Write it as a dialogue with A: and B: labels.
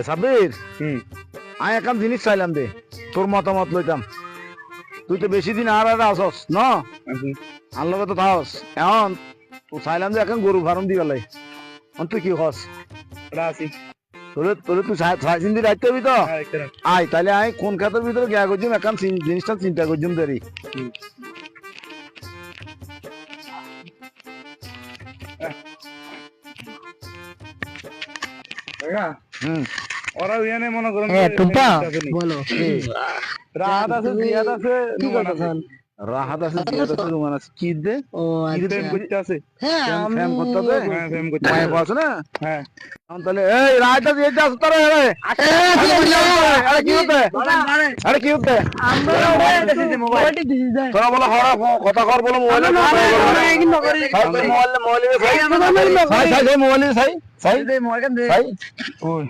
A: সাব্বির আমি এখন জিনিস চাইলাম দে তোর মতামত লইতাম তুই তো বেশি দিন আর আসস ন আর লগে তো থাকস এখন তুই চাইলাম যে এখন গরু ফার্ম দিবা লাই তুই কি হস তোরে তোরে তুই সাইছিন দিয়ে রাখতে হবি তো আয় তাহলে আমি কোন খাতের ভিতরে গিয়া করছিলাম এখন জিনিসটা চিন্তা করছিলাম দেরি
B: ওরা ওখানে মনে করেন
C: টুম্পা বলো
B: রাত আছে জিয়াদ আছে
C: কি করতেছেন?
A: রাহাত আছে জিয়াদ আছে রুমান আছে কি দে
C: ও
A: কি
C: আচ্ছা।
A: ফেম করতে আছে
C: হ্যাঁ আমি
A: ফেম করতে হবে
B: হ্যাঁ ফেম করতে
A: মায়ে বলছ না
B: হ্যাঁ
A: এখন তাহলে এই রাহাত আছে এটা আছে তোরে আরে আরে কি হচ্ছে আরে কি হচ্ছে তোরা বলো হড়া কথা কর বলো মোবাইলে মোবাইলে মোবাইলে সাই সাই মোবাইলে সাই সাই
B: ওই